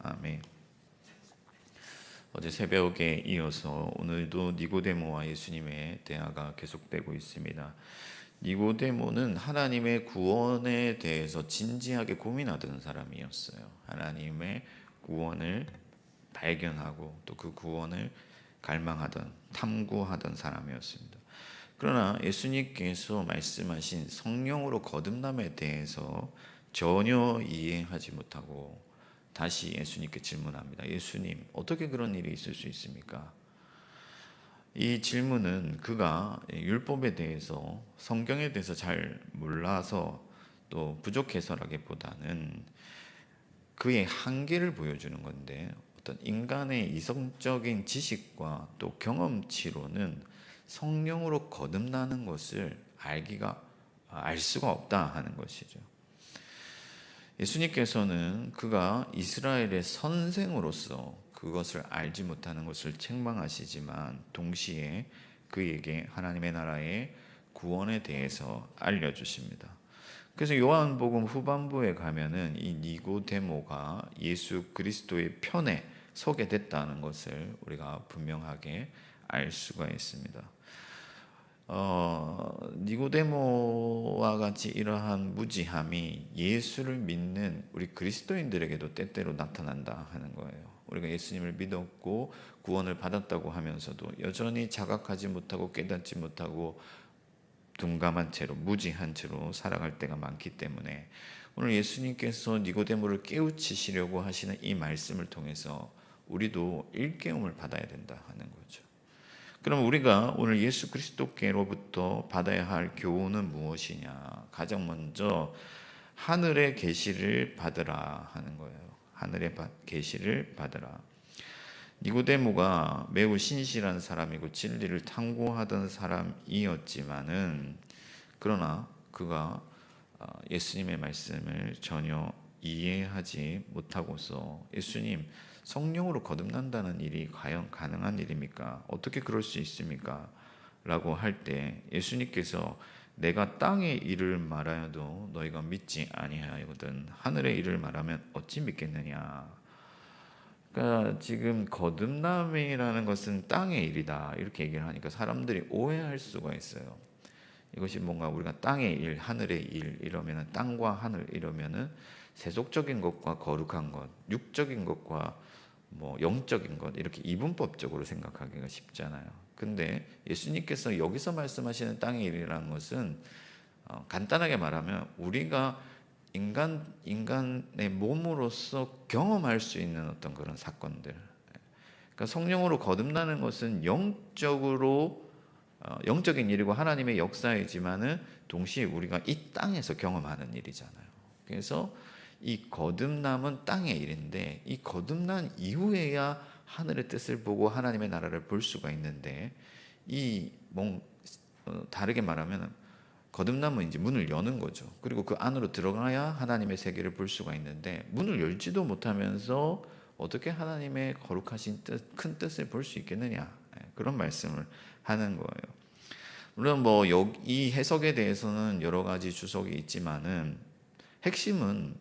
아멘. 어제 새벽에 이어서 오늘도 니고데모와 예수님의 대화가 계속되고 있습니다. 니고데모는 하나님의 구원에 대해서 진지하게 고민하던 사람이었어요. 하나님의 구원을 발견하고 또 그 구원을 갈망하던, 탐구하던 사람이었습니다. 그러나 예수님께서 말씀하신 성령으로 거듭남에 대해서 전혀 이해하지 못하고 다시 예수님께 질문합니다. 예수님, 어떻게 그런 일이 있을 수 있습니까? 이 질문은 그가 율법에 대해서, 성경에 대해서 잘 몰라서 또 부족해서라기보다는 그의 한계를 보여주는 건데, 어떤 인간의 이성적인 지식과 또 경험치로는 성령으로 거듭나는 것을 알 수가 없다 하는 것이죠. 예수님께서는 그가 이스라엘의 선생으로서 그것을 알지 못하는 것을 책망하시지만 동시에 그에게 하나님의 나라의 구원에 대해서 알려주십니다. 그래서 요한복음 후반부에 가면은 이 니고데모가 예수 그리스도의 편에 서게 됐다는 것을 우리가 분명하게 알 수가 있습니다. 니고데모와 같이 이러한 무지함이 예수를 믿는 우리 그리스도인들에게도 때때로 나타난다 하는 거예요. 우리가 예수님을 믿었고 구원을 받았다고 하면서도 여전히 자각하지 못하고 깨닫지 못하고 둔감한 채로, 무지한 채로 살아갈 때가 많기 때문에 오늘 예수님께서 니고데모를 깨우치시려고 하시는 이 말씀을 통해서 우리도 일깨움을 받아야 된다 하는 거죠. 그럼 우리가 오늘 예수 그리스도께로부터 받아야 할 교훈은 무엇이냐? 가장 먼저 하늘의 계시를 받으라 하는 거예요. 하늘의 계시를 받으라. 니고데모가 매우 신실한 사람이고 진리를 탐구하던 사람이었지만은 그러나 그가 예수님의 말씀을 전혀 이해하지 못하고서 예수님, 성령으로 거듭난다는 일이 과연 가능한 일입니까? 어떻게 그럴 수 있습니까? 라고 할 때 예수님께서 내가 땅의 일을 말하여도 너희가 믿지 아니하거든 하늘의 일을 말하면 어찌 믿겠느냐. 그러니까 지금 거듭남이라는 것은 땅의 일이다 이렇게 얘기를 하니까 사람들이 오해할 수가 있어요. 이것이 뭔가 우리가 땅의 일, 하늘의 일 이러면은 땅과 하늘 이러면은 세속적인 것과 거룩한 것, 육적인 것과 뭐 영적인 것 이렇게 이분법적으로 생각하기가 쉽잖아요. 근데 예수님께서 여기서 말씀하시는 땅의 일이라는 것은 간단하게 말하면 우리가 인간의 몸으로서 경험할 수 있는 어떤 그런 사건들. 그러니까 성령으로 거듭나는 것은 영적인 일이고 하나님의 역사이지만은 동시에 우리가 이 땅에서 경험하는 일이잖아요. 그래서 이 거듭남은 땅의 일인데 이 거듭난 이후에야 하늘의 뜻을 보고 하나님의 나라를 볼 수가 있는데 다르게 말하면 거듭남은 이제 문을 여는 거죠. 그리고 그 안으로 들어가야 하나님의 세계를 볼 수가 있는데 문을 열지도 못하면서 어떻게 하나님의 거룩하신 큰 뜻을 볼 수 있겠느냐, 그런 말씀을 하는 거예요. 물론 이 해석에 대해서는 여러 가지 주석이 있지만은 핵심은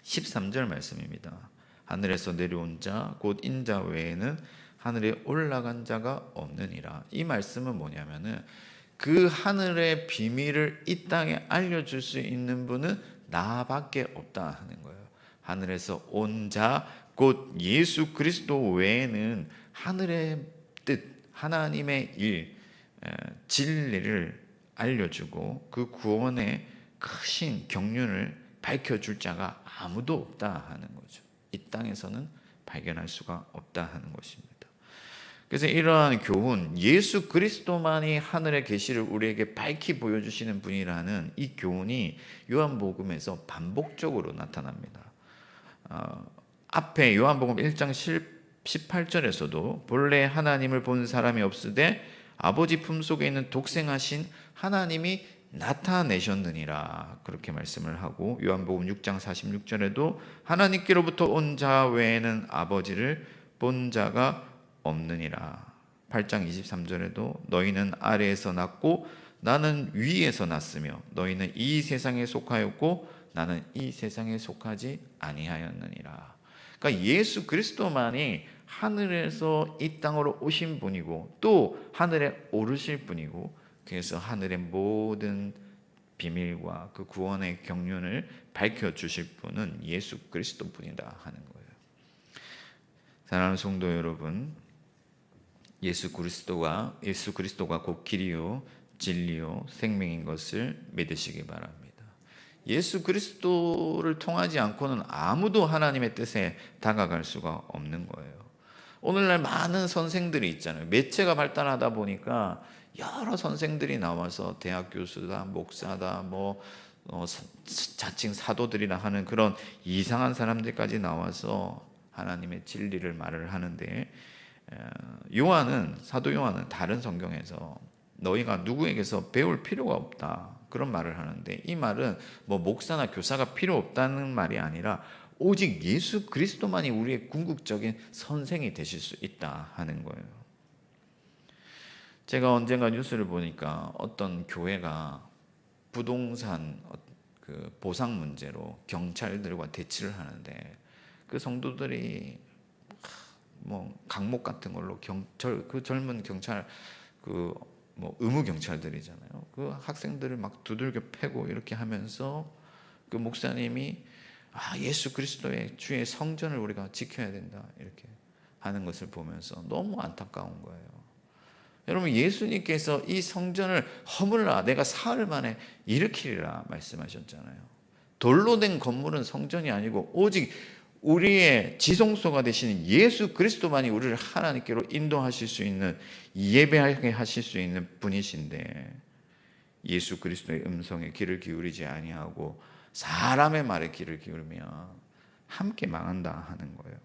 13절 말씀입니다. 하늘에서 내려온 자 곧 인자 외에는 하늘에 올라간 자가 없느니라. 이 말씀은 뭐냐면은 그 하늘의 비밀을 이 땅에 알려줄 수 있는 분은 나밖에 없다 하는 거예요. 하늘에서 온 자 곧 예수 그리스도 외에는 하늘의 뜻, 하나님의 일, 진리를 알려주고 그 구원의 크신 경륜을 밝혀줄 자가 아무도 없다 하는 거죠. 이 땅에서는 발견할 수가 없다 하는 것입니다. 그래서 이러한 교훈, 예수 그리스도만이 하늘의 계시를 우리에게 밝히 보여주시는 분이라는 이 교훈이 요한복음에서 반복적으로 나타납니다. 앞에 요한복음 1장 18절에서도 본래 하나님을 본 사람이 없으되 아버지 품속에 있는 독생하신 하나님이 나타내셨느니라 그렇게 말씀을 하고, 요한복음 6장 46절에도 하나님께로부터 온 자 외에는 아버지를 본 자가 없느니라. 8장 23절에도 너희는 아래에서 났고 나는 위에서 났으며 너희는 이 세상에 속하였고 나는 이 세상에 속하지 아니하였느니라. 그러니까 예수 그리스도만이 하늘에서 이 땅으로 오신 분이고 또 하늘에 오르실 분이고, 그래서 하늘의 모든 비밀과 그 구원의 경륜을 밝혀주실 분은 예수 그리스도 분이다 하는 거예요. 사랑하는 성도 여러분, 예수 그리스도가 곧 길이요 진리요 생명인 것을 믿으시기 바랍니다. 예수 그리스도를 통하지 않고는 아무도 하나님의 뜻에 다가갈 수가 없는 거예요. 오늘날 많은 선생들이 있잖아요. 매체가 발달하다 보니까 여러 선생들이 나와서 대학 교수다, 목사다, 자칭 사도들이라 하는 그런 이상한 사람들까지 나와서 하나님의 진리를 말을 하는데, 사도 요한은 다른 성경에서 너희가 누구에게서 배울 필요가 없다 그런 말을 하는데, 이 말은 목사나 교사가 필요 없다는 말이 아니라 오직 예수 그리스도만이 우리의 궁극적인 선생이 되실 수 있다 하는 거예요. 제가 언젠가 뉴스를 보니까 어떤 교회가 부동산 그 보상 문제로 경찰들과 대치를 하는데, 그 성도들이 강목 같은 걸로 그 젊은 경찰 의무 경찰들이잖아요. 그 학생들을 막 두들겨 패고 이렇게 하면서 그 목사님이 예수 그리스도의 주의 성전을 우리가 지켜야 된다 이렇게 하는 것을 보면서 너무 안타까운 거예요. 여러분, 예수님께서 이 성전을 허물라 내가 사흘 만에 일으키리라 말씀하셨잖아요. 돌로 된 건물은 성전이 아니고 오직 우리의 지성소가 되시는 예수 그리스도만이 우리를 하나님께로 인도하실 수 있는, 예배하게 하실 수 있는 분이신데, 예수 그리스도의 음성에 귀를 기울이지 아니하고 사람의 말에 귀를 기울이면 함께 망한다 하는 거예요.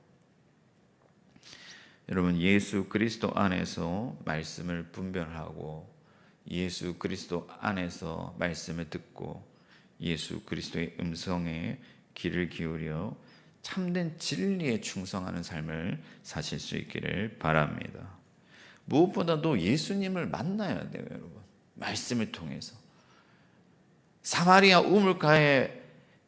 여러분, 예수 그리스도 안에서 말씀을 분별하고 예수 그리스도 안에서 말씀을 듣고 예수 그리스도의 음성에 귀를 기울여 참된 진리에 충성하는 삶을 사실 수 있기를 바랍니다. 무엇보다도 예수님을 만나야 돼요, 여러분. 말씀을 통해서. 사마리아 우물가에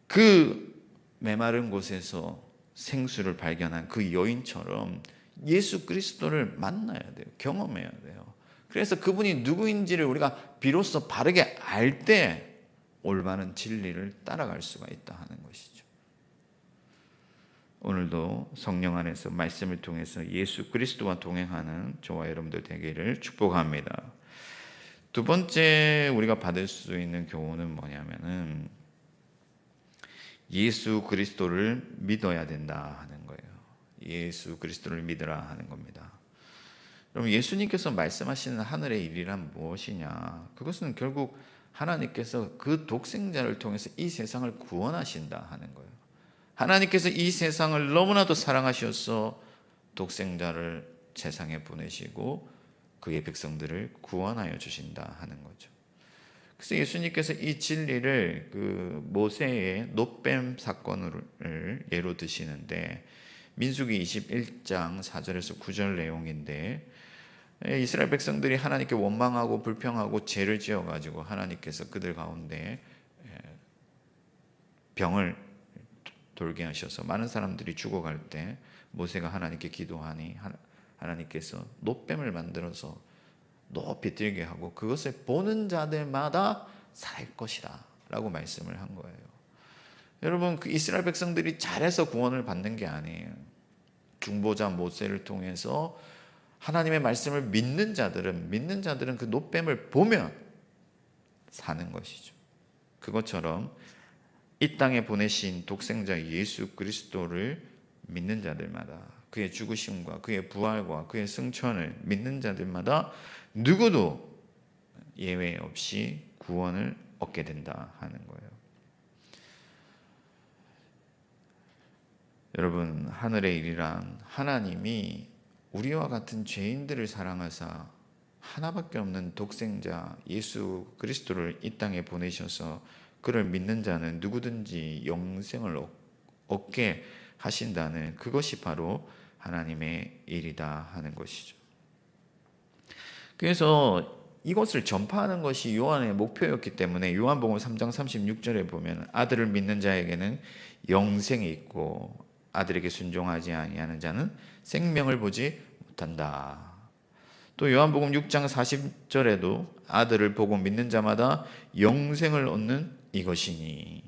그 메마른 곳에서 생수를 발견한 그 여인처럼 예수 그리스도를 만나야 돼요. 경험해야 돼요. 그래서 그분이 누구인지를 우리가 비로소 바르게 알 때 올바른 진리를 따라갈 수가 있다 하는 것이죠. 오늘도 성령 안에서 말씀을 통해서 예수 그리스도와 동행하는 저와 여러분들 되기를 축복합니다. 두 번째 우리가 받을 수 있는 교훈은 뭐냐면은 예수 그리스도를 믿어야 된다 하는 거예요. 예수 그리스도를 믿으라 하는 겁니다. 그럼 예수님께서 말씀하시는 하늘의 일이란 무엇이냐? 그것은 결국 하나님께서 그 독생자를 통해서 이 세상을 구원하신다 하는 거예요. 하나님께서 이 세상을 너무나도 사랑하셔서 독생자를 세상에 보내시고 그의 백성들을 구원하여 주신다 하는 거죠. 그래서 예수님께서 이 진리를 그 모세의 놋뱀 사건을 예로 드시는데, 민수기 21장 4절에서 9절 내용인데, 이스라엘 백성들이 하나님께 원망하고 불평하고 죄를 지어가지고 하나님께서 그들 가운데 병을 돌게 하셔서 많은 사람들이 죽어갈 때 모세가 하나님께 기도하니 하나님께서 놋뱀을 만들어서 높이 들게 하고 그것을 보는 자들마다 살 것이다 라고 말씀을 한 거예요. 여러분, 그 이스라엘 백성들이 잘해서 구원을 받는 게 아니에요. 중보자 모세를 통해서 하나님의 말씀을 믿는 자들은 그 놋뱀을 보면 사는 것이죠. 그것처럼 이 땅에 보내신 독생자 예수 그리스도를 믿는 자들마다, 그의 죽으심과 그의 부활과 그의 승천을 믿는 자들마다 누구도 예외 없이 구원을 얻게 된다 하는 거예요. 여러분, 하늘의 일이란 하나님이 우리와 같은 죄인들을 사랑하사 하나밖에 없는 독생자 예수 그리스도를 이 땅에 보내셔서 그를 믿는 자는 누구든지 영생을 얻게 하신다는, 그것이 바로 하나님의 일이다 하는 것이죠. 그래서 이것을 전파하는 것이 요한의 목표였기 때문에 요한복음 3장 36절에 보면 아들을 믿는 자에게는 영생이 있고 아들에게 순종하지 아니하는 자는 생명을 보지 못한다. 또 요한복음 6장 40절에도 아들을 보고 믿는 자마다 영생을 얻는 이것이니,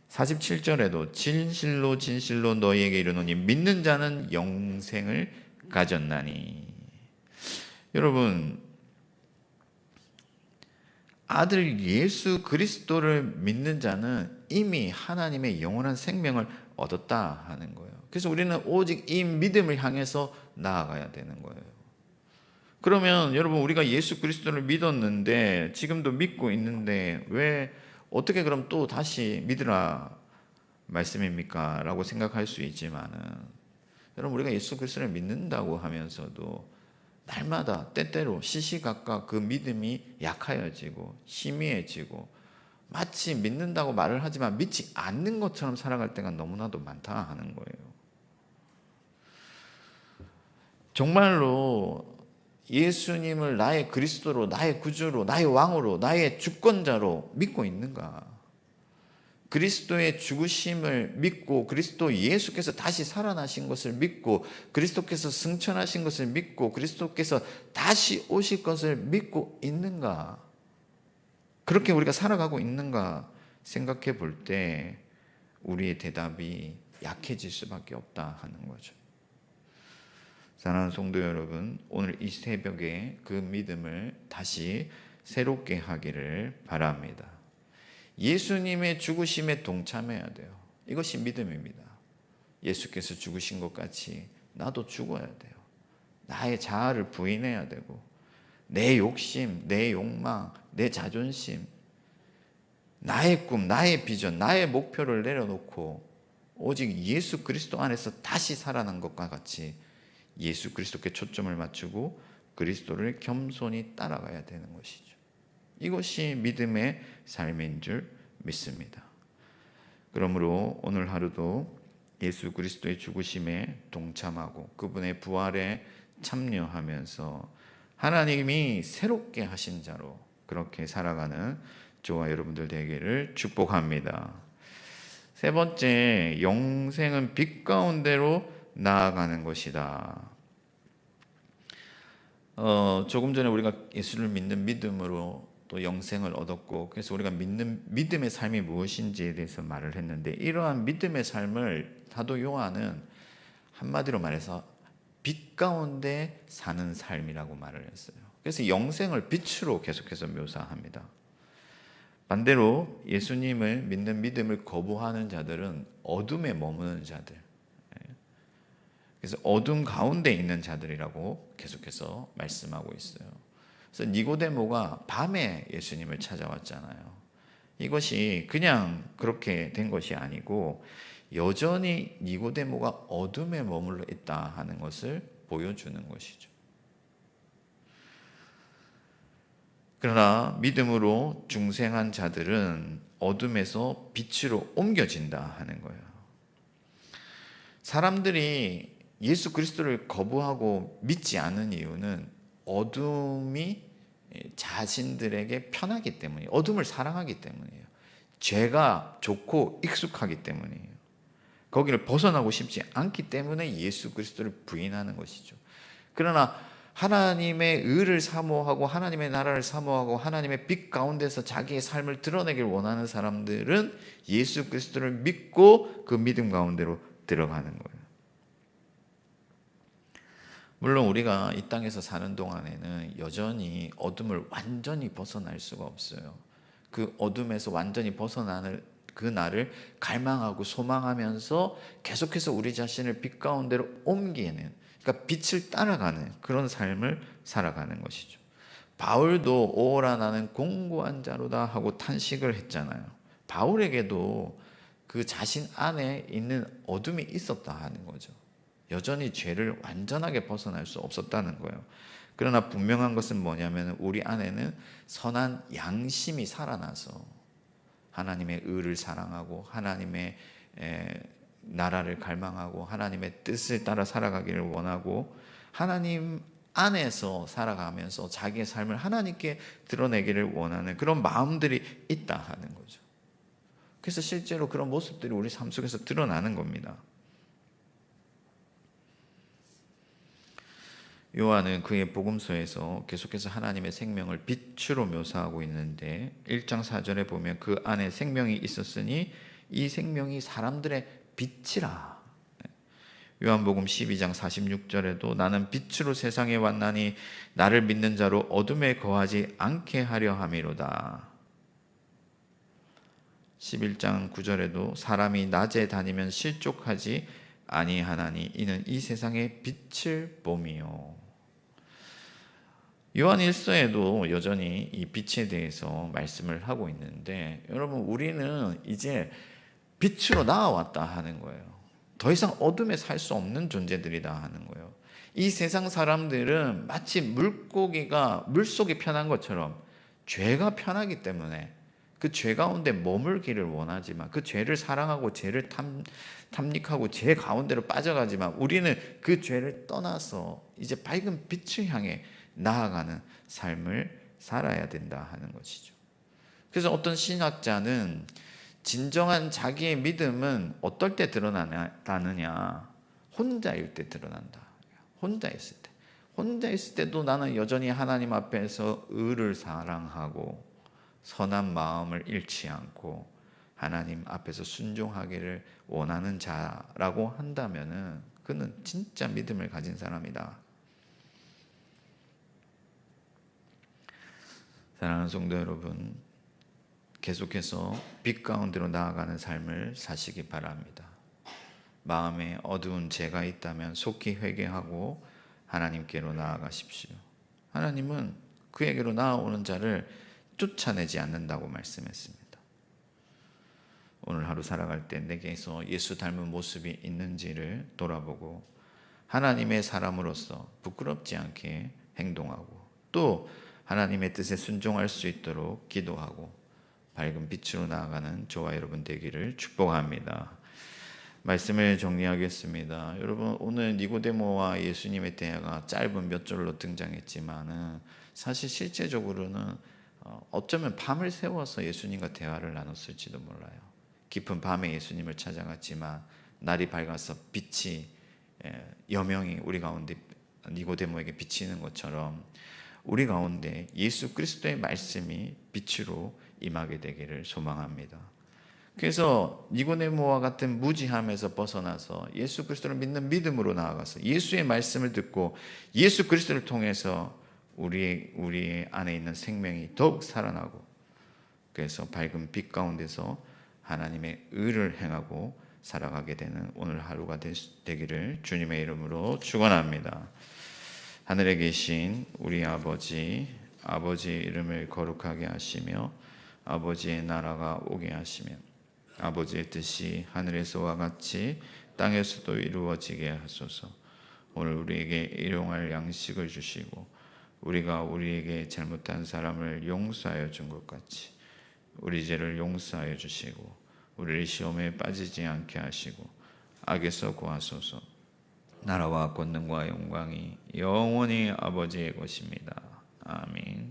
47절에도 진실로 진실로 너희에게 이르노니 믿는 자는 영생을 가졌나니. 여러분, 아들 예수 그리스도를 믿는 자는 이미 하나님의 영원한 생명을 얻었다 하는 거예요. 그래서 우리는 오직 이 믿음을 향해서 나아가야 되는 거예요. 그러면 여러분, 우리가 예수 그리스도를 믿었는데, 지금도 믿고 있는데 왜 어떻게 그럼 또 다시 믿으라 말씀입니까? 라고 생각할 수 있지만은, 여러분, 우리가 예수 그리스도를 믿는다고 하면서도 날마다 때때로 시시각각 그 믿음이 약하여지고 희미해지고, 마치 믿는다고 말을 하지만 믿지 않는 것처럼 살아갈 때가 너무나도 많다 하는 거예요. 정말로 예수님을 나의 그리스도로, 나의 구주로, 나의 왕으로, 나의 주권자로 믿고 있는가? 그리스도의 죽으심을 믿고, 그리스도 예수께서 다시 살아나신 것을 믿고, 그리스도께서 승천하신 것을 믿고, 그리스도께서 다시 오실 것을 믿고 있는가? 그렇게 우리가 살아가고 있는가 생각해 볼 때 우리의 대답이 약해질 수밖에 없다 하는 거죠. 사랑하는 성도 여러분, 오늘 이 새벽에 그 믿음을 다시 새롭게 하기를 바랍니다. 예수님의 죽으심에 동참해야 돼요. 이것이 믿음입니다. 예수께서 죽으신 것 같이 나도 죽어야 돼요. 나의 자아를 부인해야 되고, 내 욕심, 내 욕망, 내 자존심, 나의 꿈, 나의 비전, 나의 목표를 내려놓고 오직 예수 그리스도 안에서 다시 살아난 것과 같이 예수 그리스도께 초점을 맞추고 그리스도를 겸손히 따라가야 되는 것이죠. 이것이 믿음의 삶인 줄 믿습니다. 그러므로 오늘 하루도 예수 그리스도의 죽으심에 동참하고 그분의 부활에 참여하면서 하나님이 새롭게 하신 자로 그렇게 살아가는 저와 여러분들 되기를 축복합니다. 세 번째, 영생은 빛 가운데로 나아가는 것이다. 조금 전에 우리가 예수를 믿는 믿음으로 또 영생을 얻었고, 그래서 우리가 믿는 믿음의 삶이 무엇인지에 대해서 말을 했는데, 이러한 믿음의 삶을 사도 요한은 한마디로 말해서 빛 가운데 사는 삶이라고 말을 했어요. 그래서 영생을 빛으로 계속해서 묘사합니다. 반대로 예수님을 믿는 믿음을 거부하는 자들은 어둠에 머무는 자들, 그래서 어둠 가운데 있는 자들이라고 계속해서 말씀하고 있어요. 그래서 니고데모가 밤에 예수님을 찾아왔잖아요. 이것이 그냥 그렇게 된 것이 아니고 여전히 니고데모가 어둠에 머물러 있다 하는 것을 보여주는 것이죠. 그러나 믿음으로 중생한 자들은 어둠에서 빛으로 옮겨진다 하는 거예요. 사람들이 예수 그리스도를 거부하고 믿지 않는 이유는 어둠이 자신들에게 편하기 때문이에요. 어둠을 사랑하기 때문이에요. 죄가 좋고 익숙하기 때문이에요. 거기를 벗어나고 싶지 않기 때문에 예수 그리스도를 부인하는 것이죠. 그러나 하나님의 의를 사모하고 하나님의 나라를 사모하고 하나님의 빛 가운데서 자기의 삶을 드러내길 원하는 사람들은 예수 그리스도를 믿고 그 믿음 가운데로 들어가는 거예요. 물론 우리가 이 땅에서 사는 동안에는 여전히 어둠을 완전히 벗어날 수가 없어요. 그 어둠에서 완전히 벗어나는 그 날을 갈망하고 소망하면서 계속해서 우리 자신을 빛 가운데로 옮기는, 그러니까 빛을 따라가는 그런 삶을 살아가는 것이죠. 바울도 오라 나는 공고한 자로다 하고 탄식을 했잖아요. 바울에게도 그 자신 안에 있는 어둠이 있었다 하는 거죠. 여전히 죄를 완전하게 벗어날 수 없었다는 거예요. 그러나 분명한 것은 뭐냐면 우리 안에는 선한 양심이 살아나서 하나님의 의를 사랑하고 하나님의 나라를 갈망하고 하나님의 뜻을 따라 살아가기를 원하고 하나님 안에서 살아가면서 자기의 삶을 하나님께 드러내기를 원하는 그런 마음들이 있다 하는 거죠. 그래서 실제로 그런 모습들이 우리 삶 속에서 드러나는 겁니다. 요한은 그의 복음서에서 계속해서 하나님의 생명을 빛으로 묘사하고 있는데 1장 4절에 보면 그 안에 생명이 있었으니 이 생명이 사람들의 빛이라. 요한복음 12장 46절에도 나는 빛으로 세상에 왔나니 나를 믿는 자로 어둠에 거하지 않게 하려 함이로다. 11장 9절에도 사람이 낮에 다니면 실족하지 아니하나니 이는 이 세상의 빛을 봄이요. 요한 1서에도 여전히 이 빛에 대해서 말씀을 하고 있는데, 여러분 우리는 이제 빛으로 나아왔다 하는 거예요. 더 이상 어둠에 살 수 없는 존재들이다 하는 거예요. 이 세상 사람들은 마치 물고기가 물속이 편한 것처럼 죄가 편하기 때문에 그 죄 가운데 머물기를 원하지만, 그 죄를 사랑하고 죄를 탐닉하고 죄 가운데로 빠져가지만, 우리는 그 죄를 떠나서 이제 밝은 빛을 향해 나아가는 삶을 살아야 된다 하는 것이죠. 그래서 어떤 신학자는 진정한 자기의 믿음은 어떨 때 드러나느냐, 혼자일 때 드러난다. 혼자 있을 때. 혼자 있을 때도 나는 여전히 하나님 앞에서 의를 사랑하고 선한 마음을 잃지 않고 하나님 앞에서 순종하기를 원하는 자라고 한다면은 그는 진짜 믿음을 가진 사람이다. 사랑하는 성도 여러분, 계속해서 빛 가운데로 나아가는 삶을 사시기 바랍니다. 마음에 어두운 죄가 있다면 속히 회개하고 하나님께로 나아가십시오. 하나님은 그에게로 나아오는 자를 쫓아내지 않는다고 말씀했습니다. 오늘 하루 살아갈 때 내게서 예수 닮은 모습이 있는지를 돌아보고 하나님의 사람으로서 부끄럽지 않게 행동하고 또 하나님의 뜻에 순종할 수 있도록 기도하고 밝은 빛으로 나아가는 저와 여러분 되기를 축복합니다. 말씀을 정리하겠습니다. 여러분, 오늘 니고데모와 예수님의 대화가 짧은 몇 절로 등장했지만 사실 실제적으로는 어쩌면 밤을 새워서 예수님과 대화를 나눴을지도 몰라요. 깊은 밤에 예수님을 찾아갔지만 날이 밝아서 빛이, 여명이 우리 가운데 니고데모에게 비치는 것처럼 우리 가운데 예수 그리스도의 말씀이 빛으로 임하게 되기를 소망합니다. 그래서 니고데모와 같은 무지함에서 벗어나서 예수 그리스도를 믿는 믿음으로 나아가서 예수의 말씀을 듣고 예수 그리스도를 통해서 우리 안에 있는 생명이 더욱 살아나고, 그래서 밝은 빛 가운데서 하나님의 의를 행하고 살아가게 되는 오늘 하루가 되기를 주님의 이름으로 축원합니다. 하늘에 계신 우리 아버지 이름을 거룩하게 하시며 아버지의 나라가 오게 하시며 아버지의 뜻이 하늘에서와 같이 땅에서도 이루어지게 하소서. 오늘 우리에게 일용할 양식을 주시고 우리가 우리에게 잘못한 사람을 용서하여 준 것 같이 우리 죄를 용서하여 주시고 우리를 시험에 빠지지 않게 하시고 악에서 구하소서. 나라와 권능과 영광이 영원히 아버지의 것입니다. 아멘.